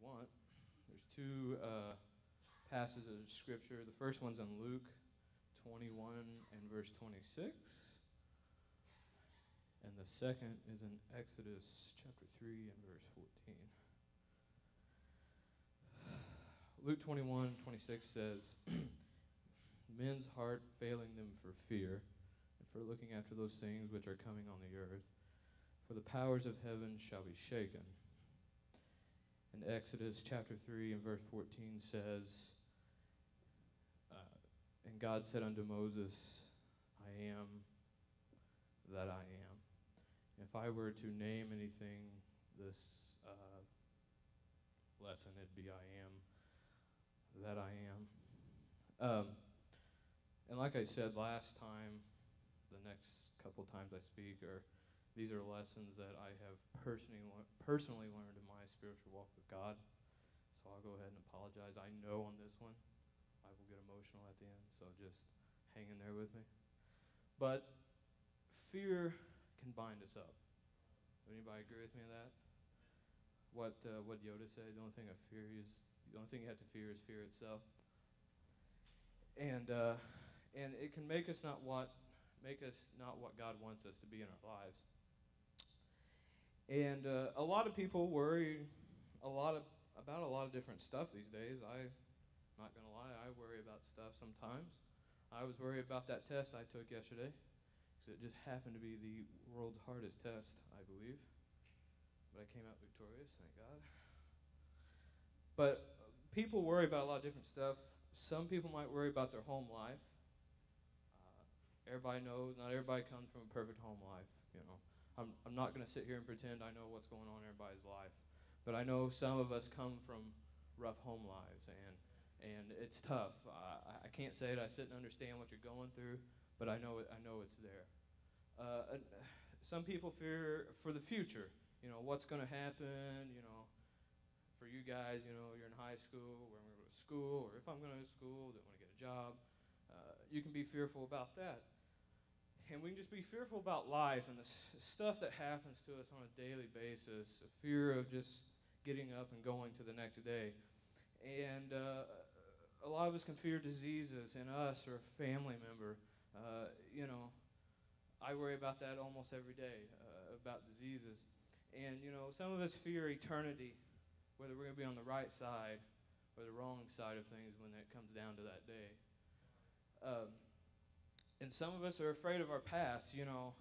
want. There's two passages of Scripture. The first one's in Luke 21 and verse 26. And the second is in Exodus chapter 3 and verse 14. Luke 21:26 says, men's heart failing them for fear, and for looking after those things which are coming on the earth, for the powers of heaven shall be shaken. And Exodus chapter 3 and verse 14 says, and God said unto Moses, I am that I am. If I were to name anything this lesson, it'd be I am that I am. And like I said last time, the next couple times I speak, these are lessons that I have personally learned in my spiritual walk with God. So I'll go ahead and apologize. I know on this one I will get emotional at the end, so just hang in there with me. But fear can bind us up. Would anybody agree with me on that? What Yoda said, the only thing you have to fear is fear itself. And it can make us not what God wants us to be in our lives. And a lot of people worry about a lot of different stuff these days. I'm not going to lie, I worry about stuff sometimes. I was worried about that test I took yesterday, because it just happened to be the world's hardest test, I believe. But I came out victorious, thank God. But people worry about a lot of different stuff. Some people might worry about their home life. Everybody knows not everybody comes from a perfect home life. You know, I'm not going to sit here and pretend I know what's going on in everybody's life, but I know some of us come from rough home lives, and it's tough. I can't say it. I sit and understand what you're going through, but I know it's there. Some people fear for the future. You know, what's going to happen. You know, for you guys, you know, you're in high school, where I'm going to go to school, or if I'm going to school, don't want to get a job. You can be fearful about that. And we can just be fearful about life and the stuff that happens to us on a daily basis, a fear of just getting up and going to the next day. And a lot of us can fear diseases in us or a family member. You know, I worry about that almost every day, about diseases. And, you know, some of us fear eternity, whether we're going to be on the right side or the wrong side of things when it comes down to that day. And some of us are afraid of our past, you know,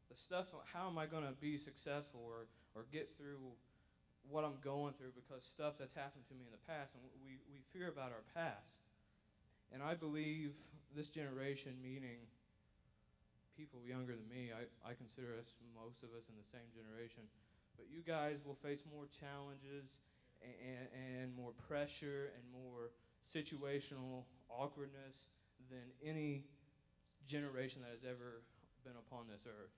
the stuff, how am I going to be successful or get through what I'm going through, because stuff that's happened to me in the past, and we fear about our past. And I believe this generation, meaning people younger than me, I consider us, most of us, in the same generation, but you guys will face more challenges and more pressure and more situational awkwardness than any generation that has ever been upon this earth.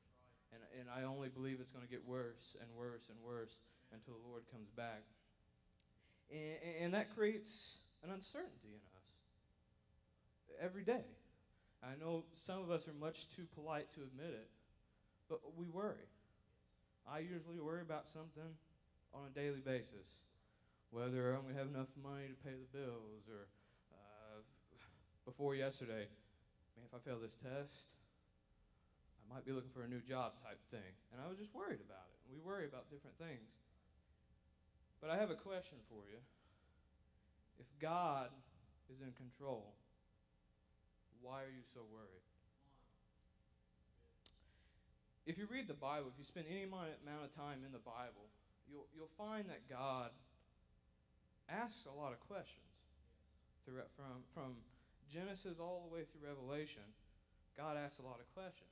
And I only believe it's going to get worse and worse and worse until the Lord comes back. And that creates an uncertainty in us every day. I know some of us are much too polite to admit it, but we worry. I usually worry about something on a daily basis, whether I'm going to have enough money to pay the bills, or before yesterday, man, if I fail this test, I might be looking for a new job type thing. And I was just worried about it. We worry about different things. But I have a question for you. If God is in control, why are you so worried? If you read the Bible, if you spend any amount of time in the Bible, you'll find that God asks a lot of questions. From Genesis all the way through Revelation, God asks a lot of questions.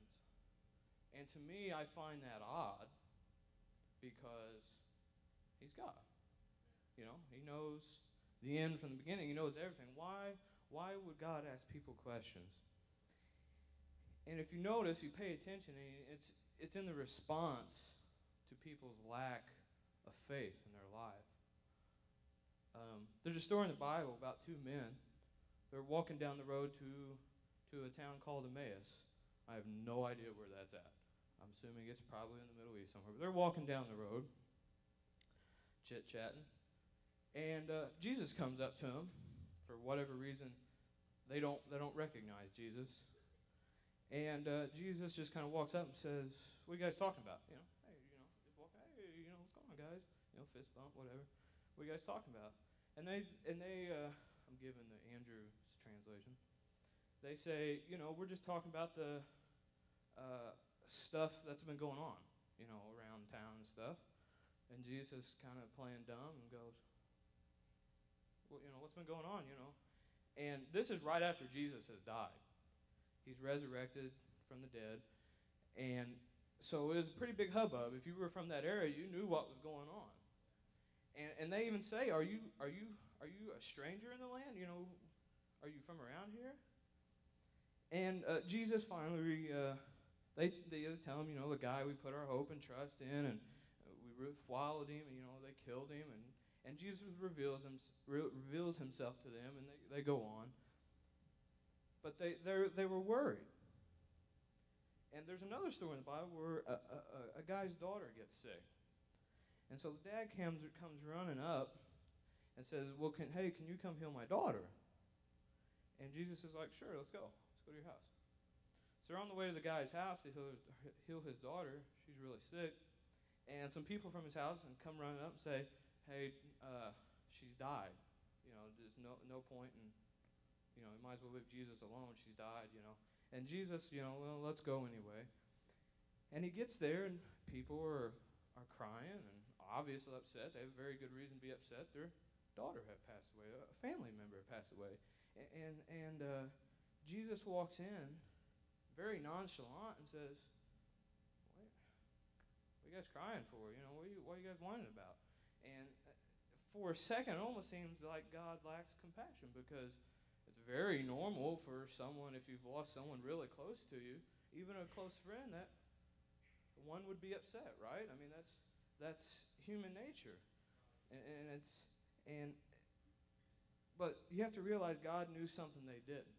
And to me, I find that odd, because He's God. You know, He knows the end from the beginning. He knows everything. Why would God ask people questions? And if you notice, you pay attention, it's in the response to people's lack of faith in their life. There's a story in the Bible about two men. They're walking down the road to a town called Emmaus. I have no idea where that's at. I'm assuming it's probably in the Middle East somewhere. But they're walking down the road, chit-chatting, And Jesus comes up to him. For whatever reason, they don't recognize Jesus. And Jesus just kind of walks up and says, "What are you guys talking about?" Hey, just walk. Hey, what's going on, guys? Fist bump, whatever. What are you guys talking about? And they, I'm giving the Andrew's translation. They say, we're just talking about the stuff that's been going on, around town and stuff. And Jesus kind of playing dumb and goes, "Well, what's been going on? And this is right after Jesus has died. He's resurrected from the dead. And so it was a pretty big hubbub. If you were from that area, you knew what was going on. And they even say, are you a stranger in the land? Are you from around here? And Jesus finally, they tell him, the guy we put our hope and trust in, and we followed him, and they killed him, and Jesus reveals himself to them, and they go on. But they were worried. And there's another story in the Bible where a guy's daughter gets sick. And so the dad comes running up and says, "Well, can you come heal my daughter?" And Jesus is like, "Sure, let's go. Let's go to your house." So they're on the way to the guy's house to heal his daughter. She's really sick. And some people from his house come running up and say, "Hey, she's died. There's no point in, you might as well leave Jesus alone. She's died, And Jesus, well, let's go anyway. And he gets there, and people are crying and obviously upset. They have a very good reason to be upset. Their daughter had passed away. A family member had passed away. And Jesus walks in very nonchalant and says, "What are you guys crying for? What are you guys whining about?" And for a second, it almost seems like God lacks compassion, because it's very normal for someone, if you've lost someone really close to you, even a close friend, that one would be upset, right? I mean, that's human nature, but you have to realize God knew something they didn't.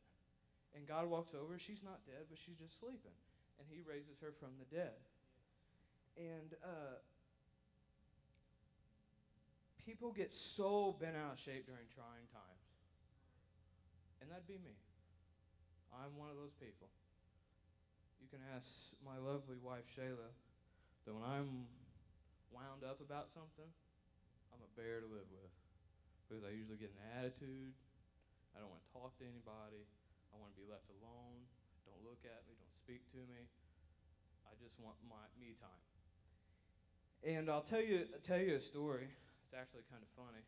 And God walks over. She's not dead, but she's just sleeping. And he raises her from the dead. And people get so bent out of shape during trying times. And that'd be me. I'm one of those people. You can ask my lovely wife, Shayla, that when I'm wound up about something, I'm a bear to live with. Because I usually get an attitude. I don't want to talk to anybody. I want to be left alone. Don't look at me. Don't speak to me. I just want my me time. And I'll tell you a story. It's actually kind of funny.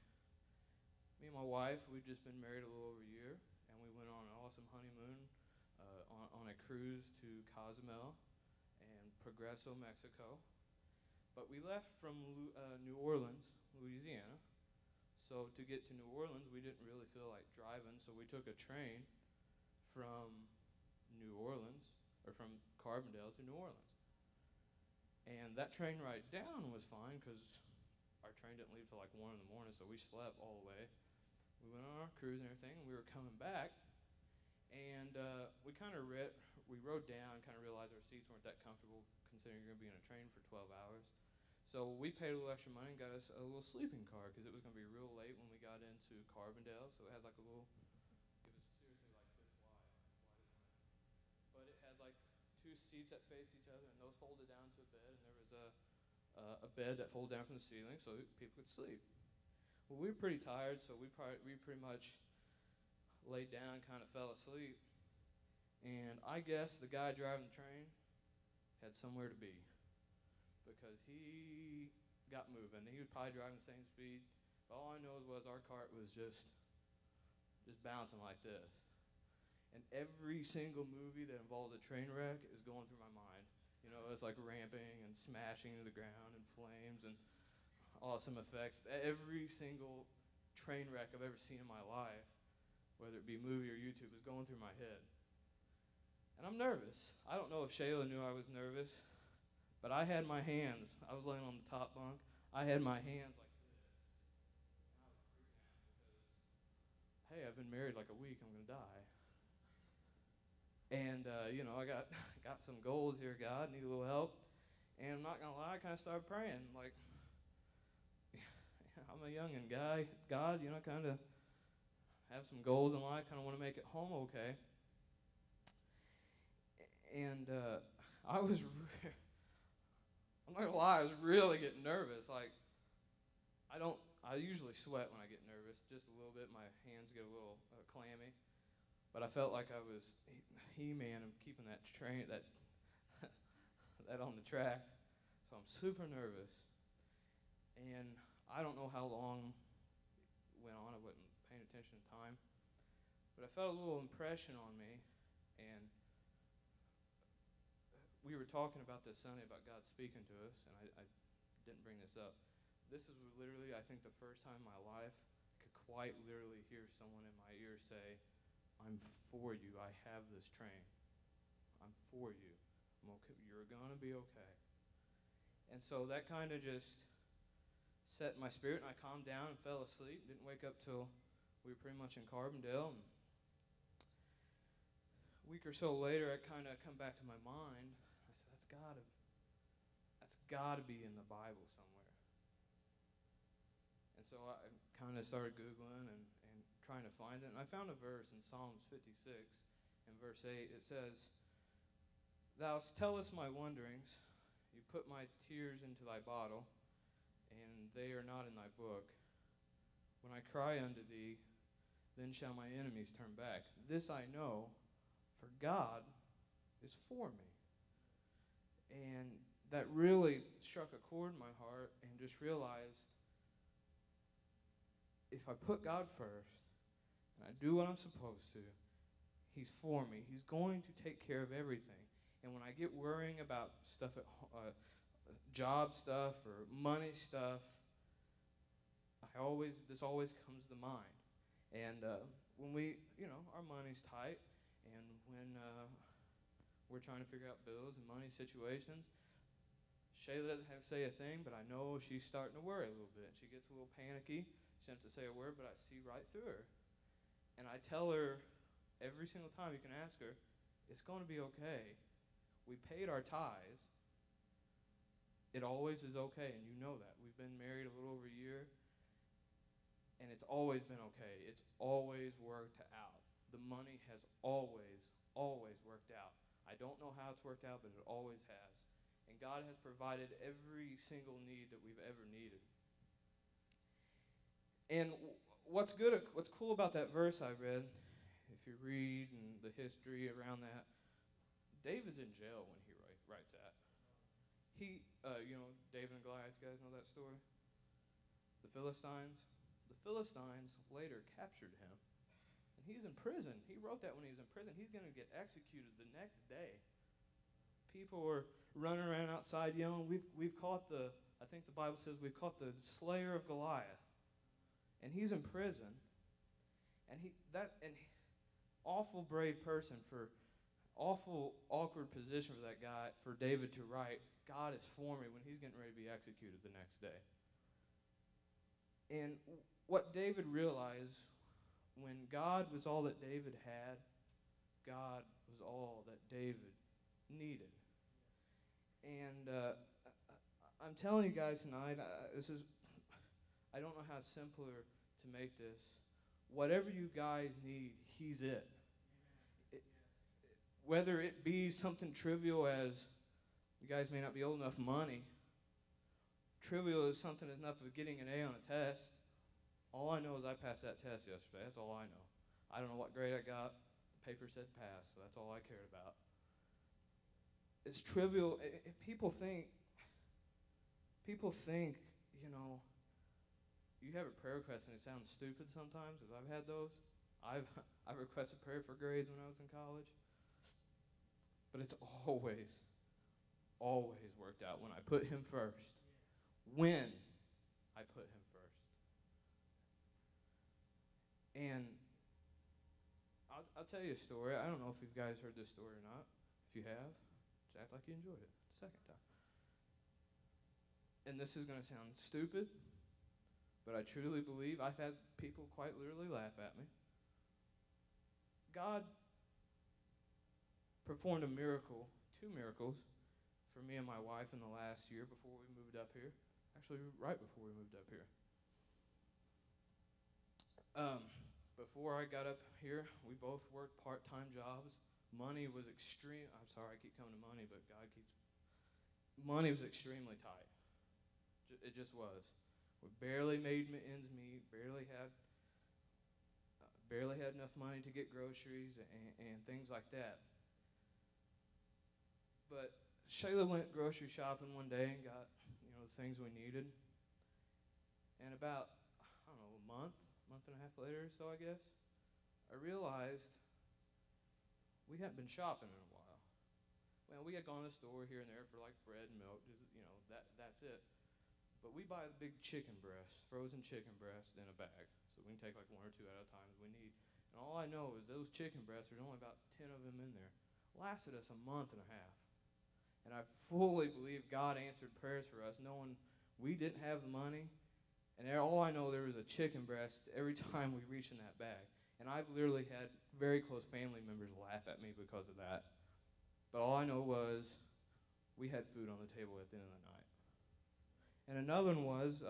Me and my wife, we've just been married a little over a year, and we went on an awesome honeymoon on a cruise to Cozumel and Progreso, Mexico. But we left from New Orleans, Louisiana. So to get to New Orleans, we didn't really feel like driving, so we took a train from New Orleans, or from Carbondale to New Orleans. And that train ride down was fine, because our train didn't leave till like 1 in the morning, so we slept all the way. We went on our cruise and everything, and we were coming back, and we rode down, kind of realized our seats weren't that comfortable, considering you're going to be in a train for 12 hours. So we paid a little extra money and got us a little sleeping car, because it was going to be real late when we got into Carbondale. So it had like a little, it was seriously like this wide, but it had like 2 seats that faced each other, and those folded down to a bed, and there was a bed that folded down from the ceiling so people could sleep. Well, we were pretty tired, so we pretty much laid down and kind of fell asleep. And I guess the guy driving the train had somewhere to be, because he got moving. He was probably driving the same speed. All I know was our cart was just bouncing like this. And every single movie that involves a train wreck is going through my mind. It's like ramping and smashing into the ground and flames and awesome effects. Every single train wreck I've ever seen in my life, whether it be movie or YouTube, is going through my head. And I'm nervous. I don't know if Shayla knew I was nervous, but I had my hands. I was laying on the top bunk. I had my hands like this. And I was freaking out because, hey, I've been married like a week. I'm going to die. And, I got some goals here, God. Need a little help. And I'm not going to lie, I kind of started praying. Like, I'm a youngin' guy. God, kind of have some goals in life. Kind of want to make it home okay. And I was, I'm not gonna lie, I was really getting nervous. Like, I usually sweat when I get nervous, just a little bit. My hands get a little clammy. But I felt like I was He-Man and keeping that train, that on the tracks. So I'm super nervous. And I don't know how long it went on. I wasn't paying attention to time. But I felt a little impression on me. And we were talking about this Sunday about God speaking to us. And I didn't bring this up. This is literally, I think, the first time in my life I could quite literally hear someone in my ear say, I'm for you. I have this train. I'm for you. I'm okay. You're going to be okay. And so that kind of just set my spirit, and I calmed down and fell asleep. Didn't wake up till we were pretty much in Carbondale. And a week or so later, I kind of come back to my mind. I said, that's gotta be in the Bible somewhere. And so I kind of started Googling and trying to find it. And I found a verse in Psalms 56 in verse 8. It says, Thou tellest my wanderings, you put my tears into thy bottle, and they are not in thy book. When I cry unto thee, then shall my enemies turn back. This I know, for God is for me. And that really struck a chord in my heart, and just realized, if I put God first, and I do what I'm supposed to, He's for me. He's going to take care of everything. And when I get worrying about stuff job stuff or money stuff, this always comes to mind. And when our money's tight, and when we're trying to figure out bills and money situations, Shayla doesn't have to say a thing, but I know she's starting to worry a little bit. She gets a little panicky. She doesn't have to say a word, but I see right through her. And I tell her every single time, you can ask her, it's going to be okay. We paid our tithes. It always is okay, and you know that. We've been married a little over a year, and it's always been okay. It's always worked out. The money has always worked out. I don't know how it's worked out, but it always has. And God has provided every single need that we've ever needed. And what's cool about that verse I read, if you read and the history around that, David's in jail when he writes that. David and Goliath, you guys know that story? The Philistines later captured him, and he's in prison. He wrote that when he was in prison. He's going to get executed the next day. People were running around outside yelling, we've caught I think the Bible says we've caught the slayer of Goliath. And he's in prison. And awful brave person, for awful awkward position for that guy, for David to write, God is for me, when he's getting ready to be executed the next day. And what David realized, when God was all that David had, God was all that David needed. And I'm telling you guys tonight, I don't know how simpler to make this. Whatever you guys need, He's it. Whether it be something trivial as, you guys may not be old enough, money. Trivial as something enough of getting an A on a test. All I know is I passed that test yesterday. That's all I know. I don't know what grade I got. The paper said pass, so that's all I cared about. It's trivial. People think, you have a prayer request and it sounds stupid sometimes, because I've had those. I've requested prayer for grades when I was in college. But it's always worked out when I put Him first. When I put Him first. And I'll tell you a story. I don't know if you guys heard this story or not. If you have, just act like you enjoyed it the second time. And this is going to sound stupid, but I truly believe, I've had people quite literally laugh at me. God performed two miracles, for me and my wife in the last year before we moved up here. Actually, right before we moved up here. Um, Before I got up here, we both worked part-time jobs. Money was extreme. I'm sorry, I keep coming to money, but God keeps. Money was extremely tight. It just was. We barely made ends meet. Barely had enough money to get groceries and things like that. But Shayla went grocery shopping one day and got the things we needed. And about I don't know month and a half later or so, I guess, I realized we hadn't been shopping in a while. Well, we had gone to the store here and there for like bread and milk, that's it. But we buy the big chicken breasts, frozen chicken breasts in a bag, so we can take like one or two at a time as we need. And all I know is those chicken breasts, there's only about 10 of them in there, lasted us a month and a half. And I fully believe God answered prayers for us, knowing we didn't have the money. And all I know, there was a chicken breast every time we reached in that bag. And I've literally had very close family members laugh at me because of that. But all I know was we had food on the table at the end of the night. And another one was,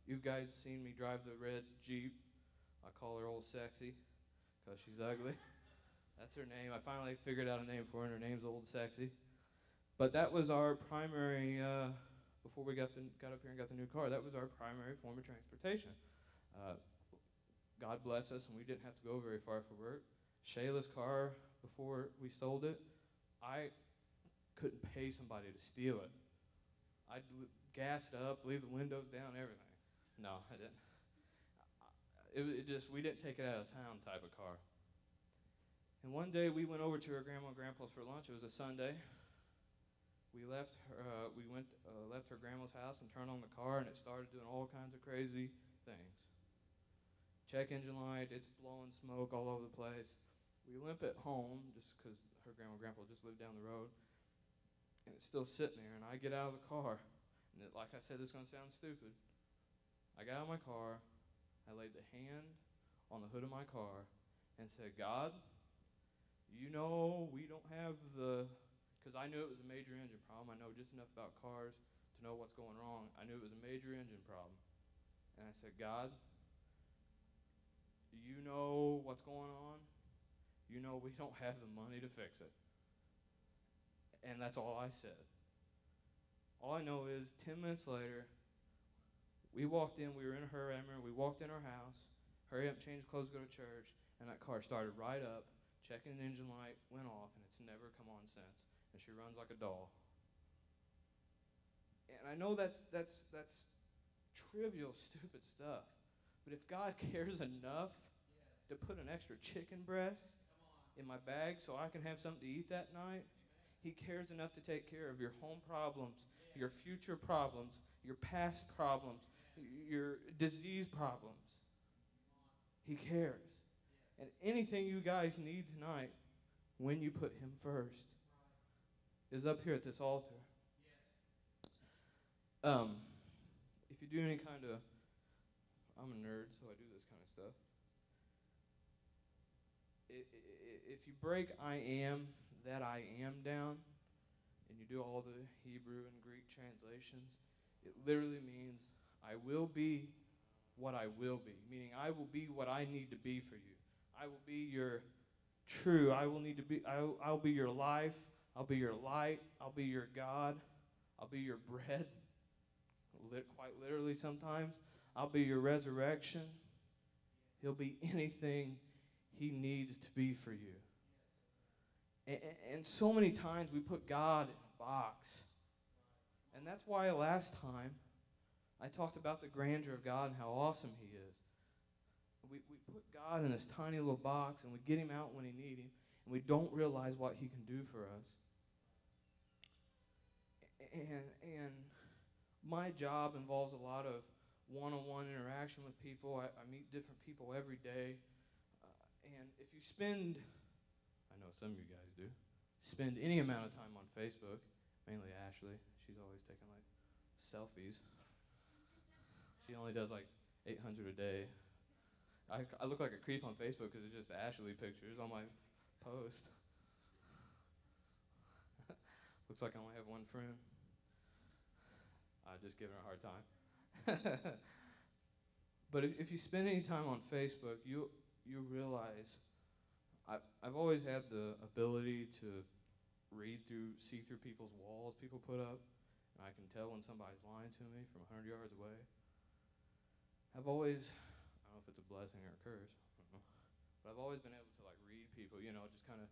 you guys seen me drive the red Jeep. I call her Old Sexy because she's ugly. That's her name. I finally figured out a name for her, and her name's Old Sexy. But that was our primary, before we got up here and got the new car, that was our primary form of transportation. God bless us, and we didn't have to go very far for work. Shayla's car, before we sold it, I couldn't pay somebody to steal it. I'd gas it up, leave the windows down, everything. No, I didn't. We didn't take it out of town type of car. And one day we went over to her grandma and grandpa's for lunch. It was a Sunday. We left her grandma's house and turned on the car, and it started doing all kinds of crazy things. Check engine light, it's blowing smoke all over the place. We limp it home just because her grandma and grandpa just lived down the road, and it's still sitting there. And I get out of the car, and like I said, this is going to sound stupid. I got out of my car, I laid the hand on the hood of my car, and said, God, we don't have because I knew it was a major engine problem. I know just enough about cars to know what's going wrong. I knew it was a major engine problem. And I said, God, you know what's going on. You know we don't have the money to fix it. And that's all I said. All I know is 10 minutes later, we walked in. We were in a hurry. I remember we walked in our house, hurry up, change clothes, go to church, and that car started right up, checking an engine light, went off, and it's never come on since. And she runs like a doll. And I know that's trivial, stupid stuff. But if God cares enough to put an extra chicken breast in my bag so I can have something to eat that night, He cares enough to take care of your home problems, your future problems, your past problems, your disease problems. He cares. And anything you guys need tonight, when you put Him first, is up here at this altar. If you do any kind of, I'm a nerd, so I do this kind of stuff. If you break I am, that I am down, and you do all the Hebrew and Greek translations, it literally means I will be what I will be, meaning I will be what I need to be for you. I will be your true. I'll be your life. I'll be your light. I'll be your God. I'll be your bread. Quite literally sometimes. I'll be your resurrection. He'll be anything He needs to be for you. And so many times we put God in a box. And that's why last time I talked about the grandeur of God and how awesome He is. We put God in this tiny little box, and we get Him out when we need Him, and we don't realize what He can do for us. And my job involves a lot of one-on-one interaction with people. I meet different people every day. And if you spend, I know some of you guys do, spend any amount of time on Facebook, mainly Ashley, she's always taking like selfies. She only does like 800 a day. I look like a creep on Facebook because it's just Ashley pictures on my post. Looks like I only have one friend. I'm just giving her a hard time. But if you spend any time on Facebook, you realize I've always had the ability to see through people's walls people put up, and I can tell when somebody's lying to me from 100 yards away. I don't know if it's a blessing or a curse, I don't know, but I've always been able to like read people, just kind of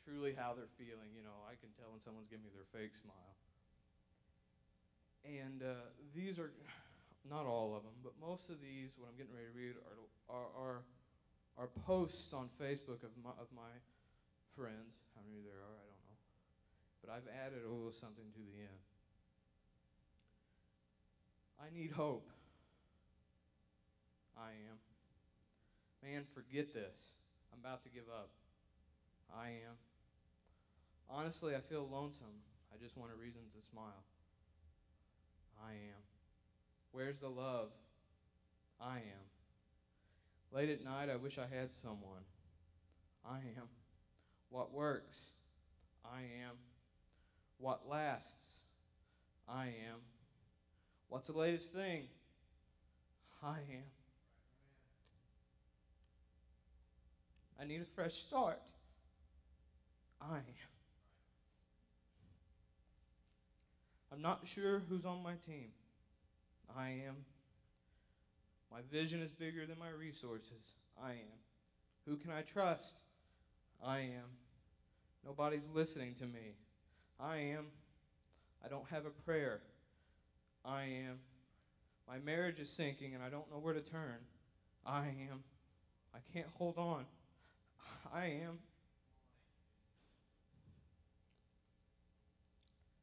truly how they're feeling. I can tell when someone's giving me their fake smile. And these are not all of them, but most of these, what I'm getting ready to read, are posts on Facebook of my friends. How many there are, I don't know. But I've added a little something to the end. I need hope. I am. Man, forget this. I'm about to give up. I am. Honestly, I feel lonesome. I just want a reason to smile. I am. Where's the love? I am. Late at night, I wish I had someone. I am. What works? I am. What lasts? I am. What's the latest thing? I am. I need a fresh start. I am. I'm not sure who's on my team. I am. My vision is bigger than my resources. I am. Who can I trust? I am. Nobody's listening to me. I am. I don't have a prayer. I am. My marriage is sinking and I don't know where to turn. I am. I can't hold on. I am.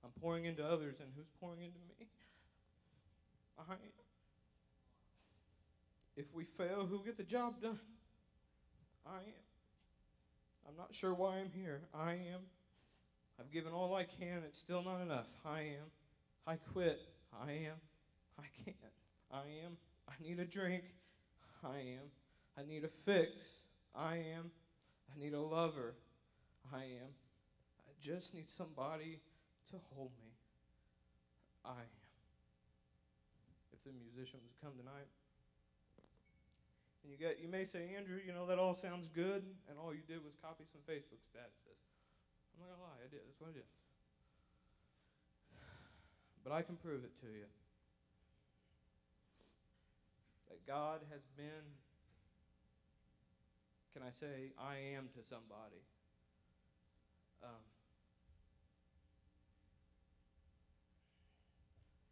I'm pouring into others, and who's pouring into me? I am. If we fail, who'll get the job done? I am. I'm not sure why I'm here. I am. I've given all I can. It's still not enough. I am. I quit. I am. I can't. I am. I need a drink. I am. I need a fix. I am. I need a lover. I am. I just need somebody to hold me. I am. If the musicians come tonight, and you may say, Andrew, that all sounds good, and all you did was copy some Facebook statuses. I'm not gonna lie, I did. That's what I did. But I can prove it to you. That God has been, can I say, I am to somebody.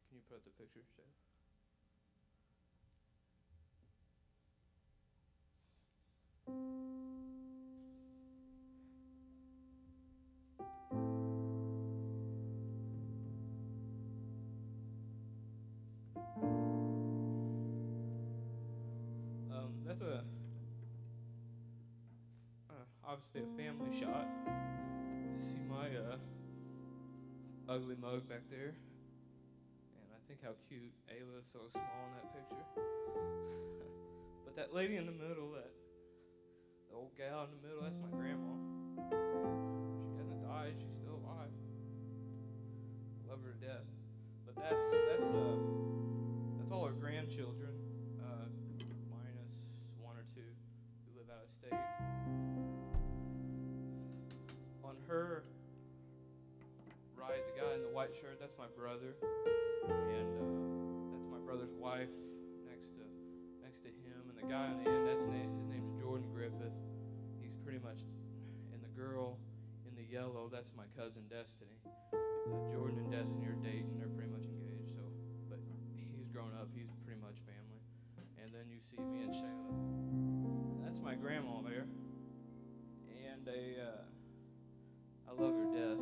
Can you put up the picture, Shayla? That's obviously a family shot. See my ugly mug back there, and I think how cute Ayla is so small in that picture. But that lady in the middle, the old gal in the middle, that's my grandma. She hasn't died; she's still alive. I love her to death. But that's all her grandchildren. Minus one or two who live out of state. On her right, the guy in the white shirt, that's my brother, and that's my brother's wife next to him. And the guy on the end, his name's Jordan Griffith. He's pretty much, and the girl in the yellow, that's my cousin Destiny. Jordan and Destiny are dating; they're pretty much engaged. So, but he's grown up; he's pretty much family. And then you see me and Shayla. That's my grandma there. And I love her to death.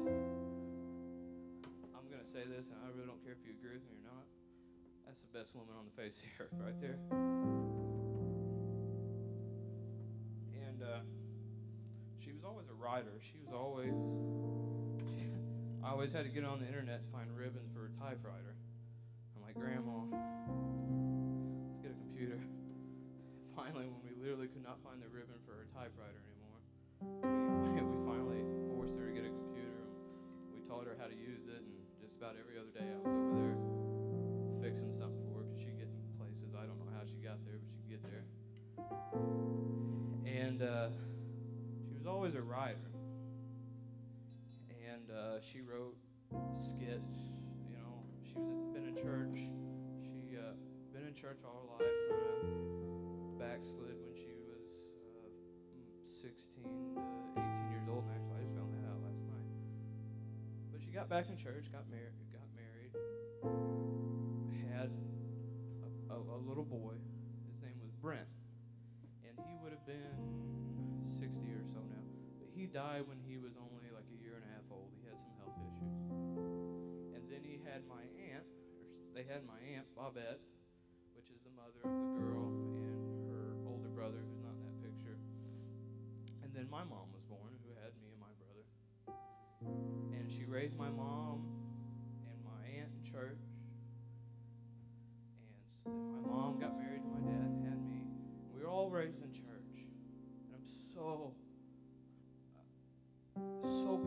I'm going to say this, and I really don't care if you agree with me or not. That's the best woman on the face of the earth right there. And she was always a writer. I always had to get on the internet and find ribbons for her typewriter. I'm like, Grandma, let's get a computer. Finally, when we literally could not find the ribbon for her typewriter anymore, we finally forced her to get a computer. We taught her how to use it, and just about every other day I was over there fixing something for her because she'd get in places. I don't know how she got there, but she'd get And she was always a writer. And she wrote skits. You know, been in church. She been in church all her life. Kind of backslid when she was 16 to 18 years old. And actually, I just found that out last night. But she got back in church, got married, had a little boy. His name was Brent, and he would have been 60 or so now. But he died when he was only like a year and a half old. He had some health issues. And then he had my aunt, they had my aunt, Bobette, which is the mother of the girl, and her older brother, who's not in that picture. And then my mom was born, who had me and my brother. And she raised my mom and my aunt in church. And so then my mom got married to my dad and had me. We were all raised in church. And I'm so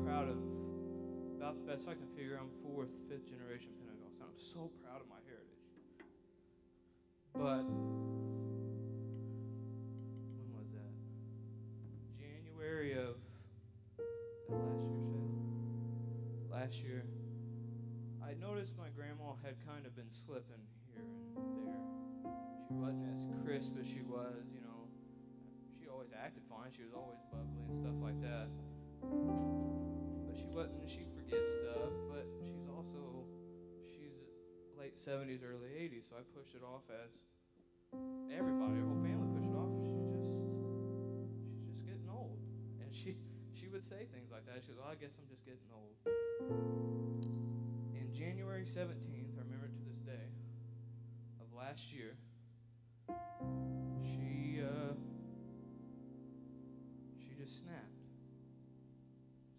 proud of, about the best I can figure, I'm 4th, 5th generation Pentecostal. I'm so proud of my heritage. But when was that? January of last year, I noticed my grandma had kind of been slipping here and there. She wasn't as crisp as she was, you know. She always acted fine. She was always bubbly and stuff like that. But she wasn't, she'd forget stuff, but she's late 70s, early 80s, so I pushed it off as everybody, her whole family pushed it off. She's just getting old. And she would say things like that. She goes, I guess I'm just getting old. In January 17th, I remember it to this day, of last year, she just snapped.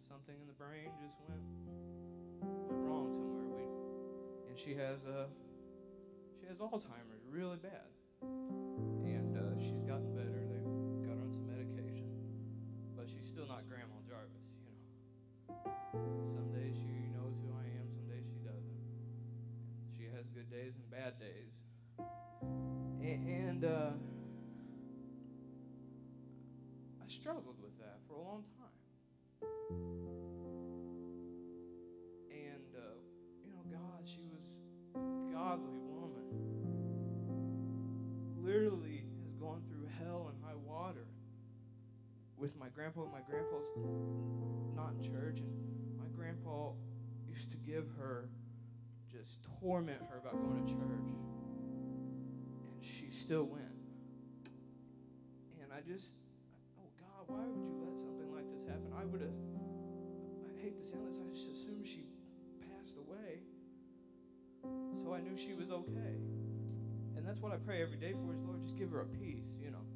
Something in the brain just went wrong somewhere. And she has Alzheimer's really bad. And she's gotten better. They've got her on some medication. But she's still not Grandma Jarvis, you know. Some days she knows who I am, some days she doesn't. She has good days and bad days. And I struggled with that for a long time. And, you know, God, she was a godly woman. Literally has gone through hell and high water with my grandpa. My grandpa's not in church, and my grandpa used to give her, just torment her about going to church. And she still went. And I God, why would you let something like this happen? I hate to sound this, I just assumed she passed away. So I knew she was okay. And that's what I pray every day for is, Lord, just give her a peace, you know.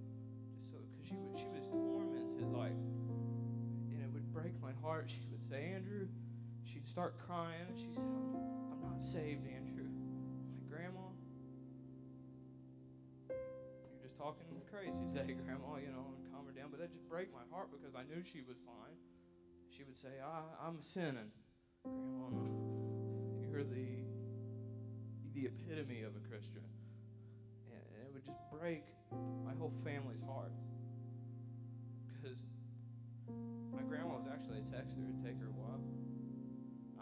Just so, because she was tormented, like, and it would break my heart. She would say, Andrew, she'd start crying, and she'd say, I'm not saved, Andrew. I'm like, Grandma, you're just talking crazy today, Grandma, you know, and calm her down. But that just break my heart because I knew she was fine. She would say, I'm sinning. Grandma, no. You're the epitome of a Christian. And it would just break my whole family's heart. Because my grandma was actually a texter. It'd take her a while.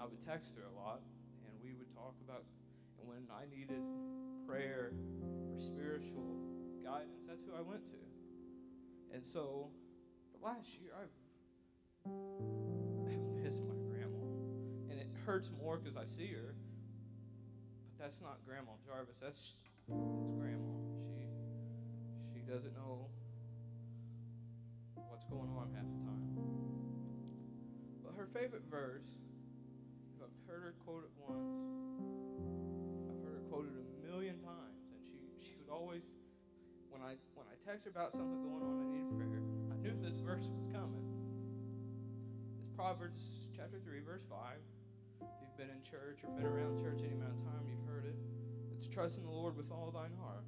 I would text her a lot, and we would talk about, and when I needed prayer or spiritual guidance, that's who I went to. And so, the last year, I've missed my grandma. And it hurts more because I see her. But that's not Grandma Jarvis. That's Grandma. She doesn't know what's going on half the time. But her favorite verse, if I've heard her quote it once, I've heard her quote it a million times. And she would always, when I text her about something going on, I needed prayer, I knew this verse was coming. It's Proverbs chapter 3, verse 5. If you've been in church or been around church any amount of time, you've heard it. It's trust in the Lord with all thine heart,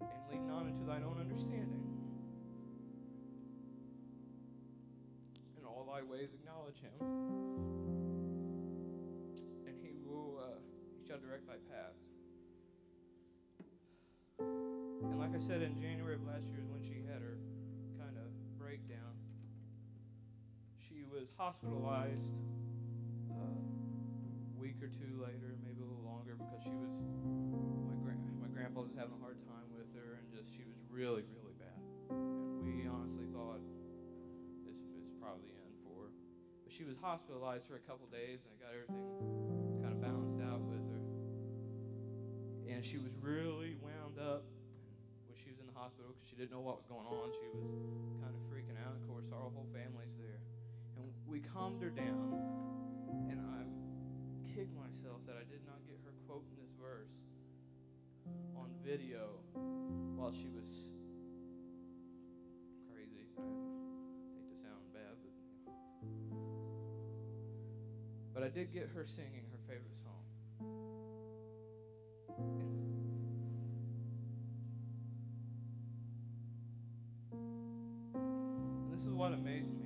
and lean not into thine own understanding. In all thy ways acknowledge him, and he shall direct thy paths. And like I said, in January of last year is when she had her was hospitalized a week or two later, maybe a little longer, because my grandpa was having a hard time with her, and just she was really, really bad. And we honestly thought this is probably the end for her. But she was hospitalized for a couple days, and it got everything kind of balanced out with her. And she was really wound up when she was in the hospital because she didn't know what was going on. She was kind of freaking out. Of course, our whole family's there. And we calmed her down, and I kicked myself that I did not get her quoting this verse on video while she was crazy. I hate to sound bad, but I did get her singing her favorite song. And this is what amazed me.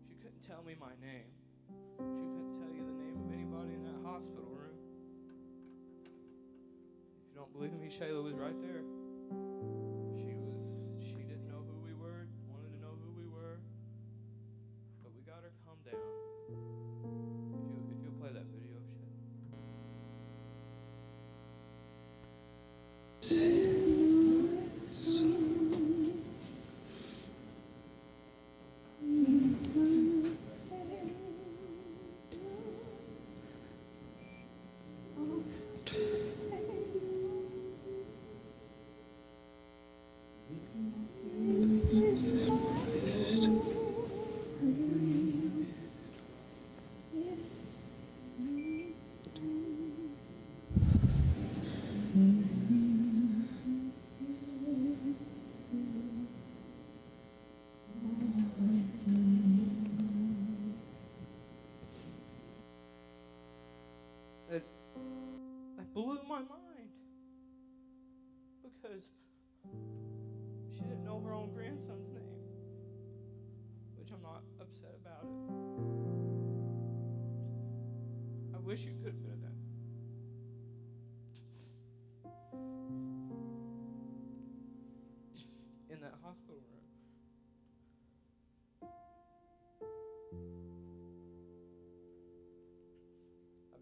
She couldn't tell me my name. She couldn't tell you the name of anybody in that hospital room. If you don't believe me, Shayla was right there. She didn't know who we were, wanted to know who we were, but we got her calmed down. If you'll play that video, Shayla. That blew my mind because she didn't know her own grandson's name, which I'm not upset about it. I wish you could have been that. In that hospital room.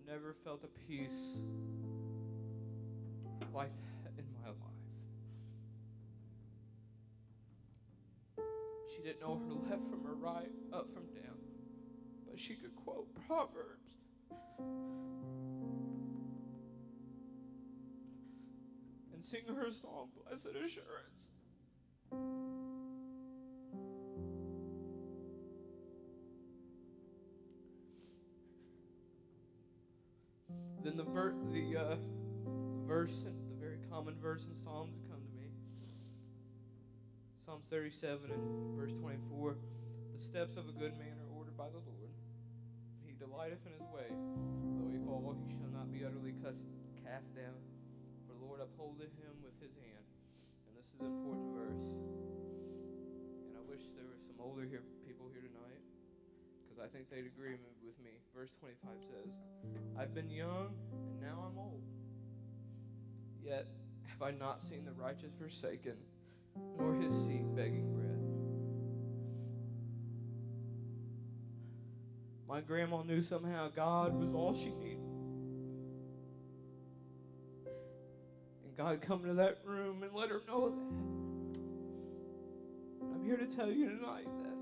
Never felt a peace like that in my life. She didn't know her left from her right, up from down, but she could quote Proverbs. And sing her song, Blessed Assurance. Then the verse, the very common verse in Psalms that come to me. Psalms 37 and verse 24. The steps of a good man are ordered by the Lord. He delighteth in his way. Though he fall, he shall not be utterly cast down. For the Lord upholdeth him with his hand. And this is an important verse. And I wish there were some older people here tonight, because I think they'd agree with me. Verse 25 says, I've been young, and now I'm old. Yet have I not seen the righteous forsaken, nor his seed begging bread. My grandma knew somehow God was all she needed. And God come to that room and let her know that. I'm here to tell you tonight that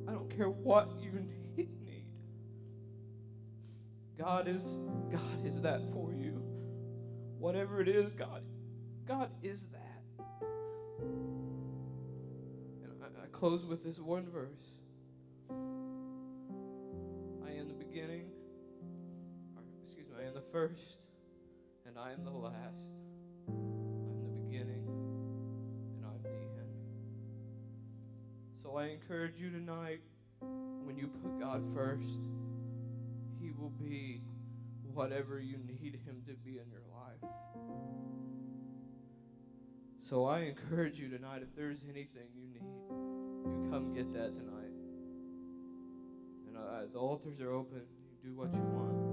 I don't care what you need. God is that for you. Whatever it is, God is that. And I close with this one verse. I am the beginning, I am the first, and I am the last. I'm the beginning, and I'm the end. So I encourage you tonight, when you put God first, He will be whatever you need Him to be in your life. So I encourage you tonight, if there's anything you need, you come get that tonight. And the altars are open. You do what you want.